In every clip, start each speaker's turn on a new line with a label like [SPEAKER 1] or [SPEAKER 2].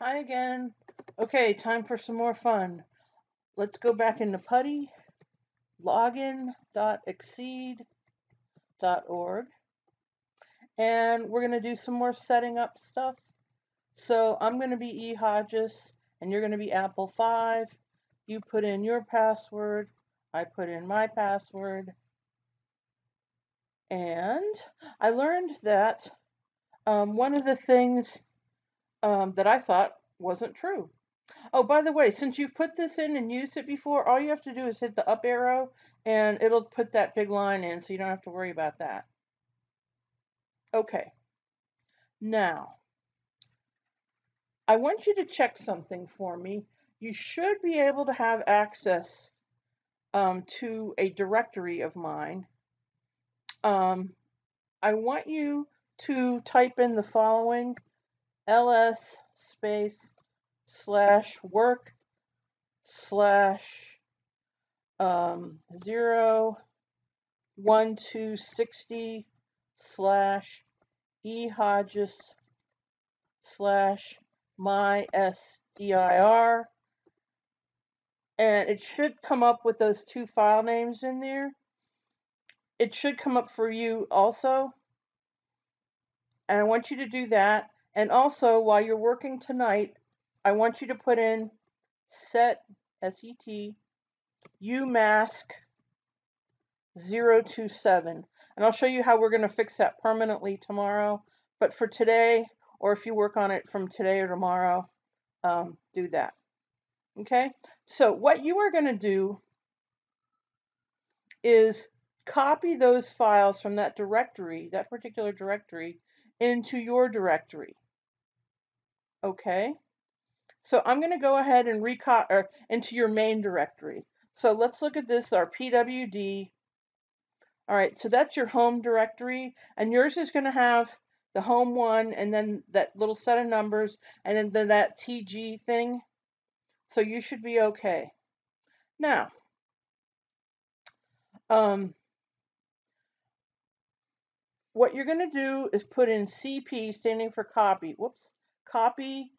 [SPEAKER 1] Hi again. Okay, time for some more fun. Let's go back into PuTTY, login.exceed.org, and we're going to do some more setting up stuff. So I'm going to be E. Hodges, and you're going to be Apple 5. You put in your password, I put in my password, and I learned that one of the things that I thought wasn't true. Oh, by the way, since you've put this in and used it before, all you have to do is hit the up arrow and it'll put that big line in so you don't have to worry about that. Okay, now I want you to check something for me. You should be able to have access to a directory of mine. Um, I want you to type in the following: ls space /work slash 0 1260 slash E Hodges slash my SDIR, and it should come up with those two file names in there. It should come up for you also, and I want you to do that. And also, while you're working tonight, I want you to put in set SET umask 027, and I'll show you how we're going to fix that permanently tomorrow. But for today, or if you work on it from today or tomorrow, do that. Okay, so what you are going to do is copy those files from that directory, that particular directory, into your directory. Okay, so I'm going to go ahead and or into your main directory. So let's look at this, our PWD. All right, so that's your home directory, and yours is going to have the home one, and then that little set of numbers, and then that TG thing. So you should be okay. Now, what you're going to do is put in CP, standing for copy. Whoops, copy,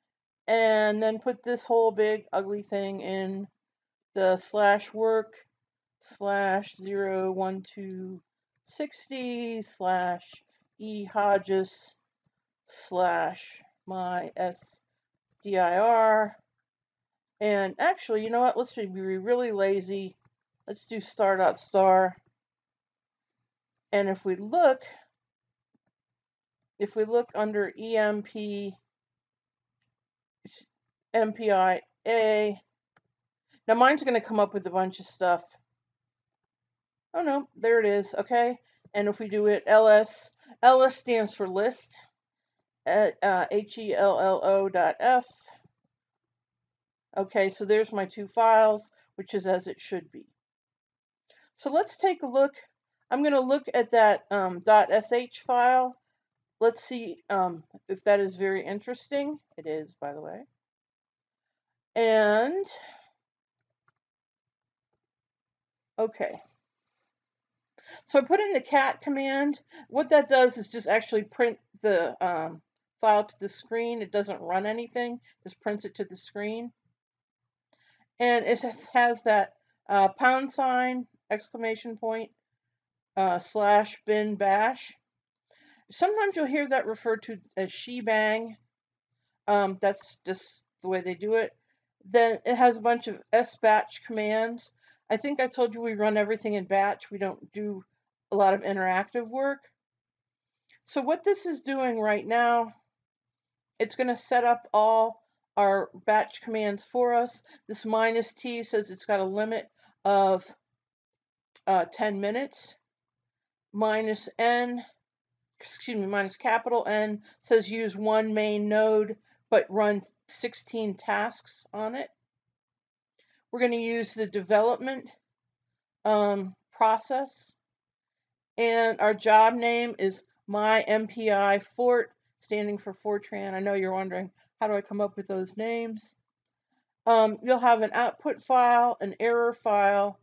[SPEAKER 1] and then put this whole big ugly thing in the /work /01260 slash E Hodges slash my SDIR. And actually, you know what? Let's be really lazy. Let's do star.star. And if we look under MPI now mine's going to come up with a bunch of stuff. Oh no, there it is. Okay. And if we do it ls stands for list at HELLO.F. Okay, so there's my two files, which is as it should be. So let's take a look. I'm going to look at that .sh file. Let's see if that is very interesting. It is, by the way. And, okay. So I put in the cat command. What that does is just actually print the file to the screen. It doesn't run anything, just prints it to the screen. And it has that pound sign, exclamation point, / bin bash. Sometimes you'll hear that referred to as shebang. That's just the way they do it. Then it has a bunch of sbatch commands. I think I told you we run everything in batch. We don't do a lot of interactive work. So what this is doing right now, it's going to set up all our batch commands for us. This -t says it's got a limit of 10 minutes. Minus capital N says use one main node, but run 16 tasks on it. We're going to use the development process, and our job name is my MPI Fort, standing for Fortran. I know you're wondering, how do I come up with those names? You'll have an output file, an error file,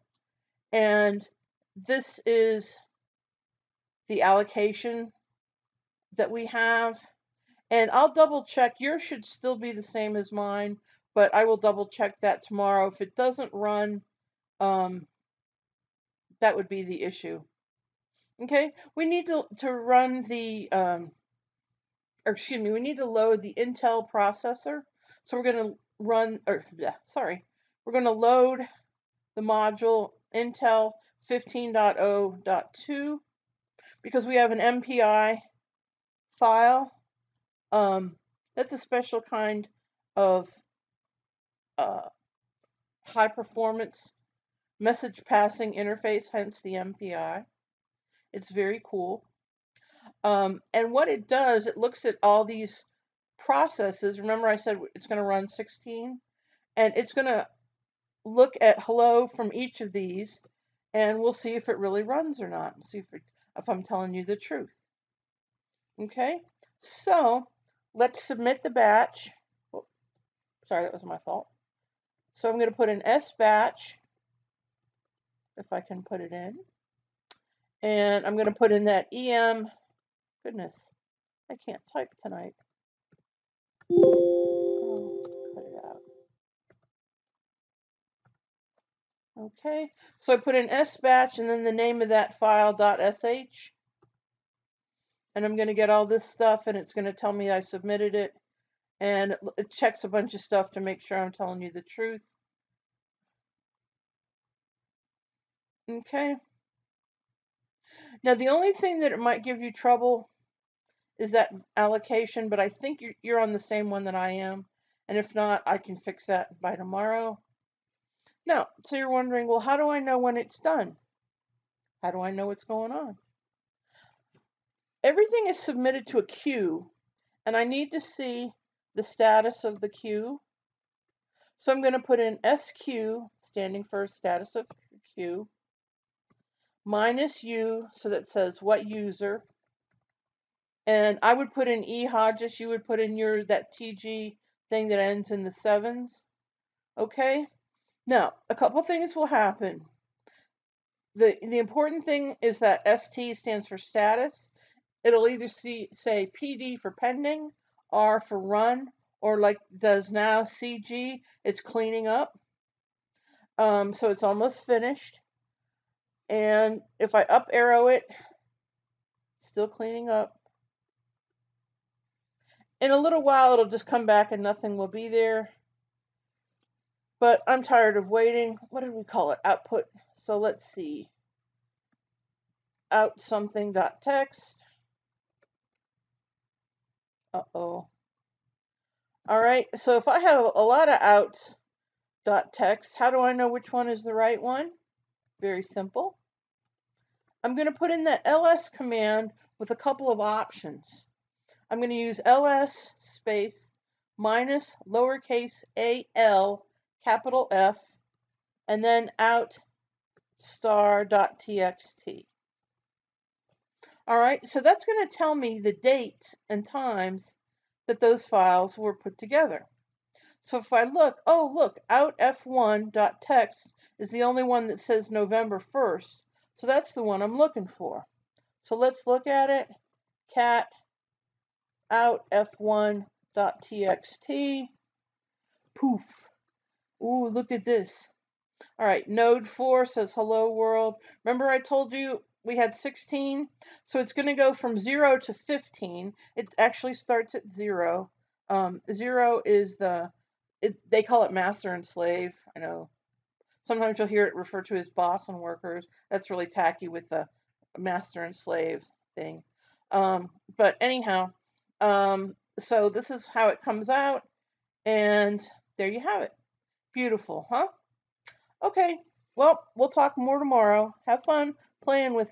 [SPEAKER 1] and this is the allocation that we have. And I'll double check. Yours should still be the same as mine, but I will double check that tomorrow. If it doesn't run, that would be the issue. Okay, we need to run the, or excuse me, we need to load the Intel processor. So we're going to run, or yeah, sorry, we're going to load the module Intel 15.0.2 because we have an MPI file. That's a special kind of high performance message passing interface, hence the MPI. It's very cool. And what it does, it looks at all these processes. Remember I said it's going to run 16? And it's going to look at hello from each of these, and we'll see if it really runs or not. See if I'm telling you the truth. Okay, so let's submit the batch. Oh, sorry, that was my fault. So I'm going to put an S batch, if I can put it in. And I'm going to put in that EM. Goodness, I can't type tonight. Oh, cut it out. Okay, so I put in S batch and then the name of that file .sh. And I'm going to get all this stuff, and it's going to tell me I submitted it. And it checks a bunch of stuff to make sure I'm telling you the truth. Okay. Now, the only thing that it might give you trouble is that allocation, but I think you're on the same one that I am. And if not, I can fix that by tomorrow. Now, so you're wondering, well, how do I know when it's done? How do I know what's going on? Everything is submitted to a queue, and I need to see the status of the queue. So I'm going to put in SQ, standing for status of queue, minus U, so that says what user. And I would put in E Hodges, you would put in that TG thing that ends in the 7s. Okay? Now, a couple things will happen. The important thing is that ST stands for status. It'll either say PD for pending, R for run, or like does now CG, it's cleaning up. So it's almost finished. And if I up arrow it, still cleaning up. In a little while, it'll just come back and nothing will be there. But I'm tired of waiting. What did we call it? Output. So let's see. Out something.text. Uh-oh. All right. So if I have a lot of outs.text, how do I know which one is the right one? Very simple. I'm going to put in that ls command with a couple of options. I'm going to use ls space minus lowercase al capital F and then out star.txt. All right, so that's going to tell me the dates and times that those files were put together. So if I look, oh look, out f1.text is the only one that says November 1st. So that's the one I'm looking for. So let's look at it. Cat out f1.txt. Poof. Ooh, look at this. All right, node 4 says hello world. Remember I told you we had 16? So it's going to go from 0 to 15. It actually starts at 0. 0 is they call it master and slave. I know. Sometimes you'll hear it referred to as boss and workers. That's really tacky with the master and slave thing. But anyhow, so this is how it comes out. And there you have it. Beautiful, huh? Okay, well, we'll talk more tomorrow. Have fun playing with it.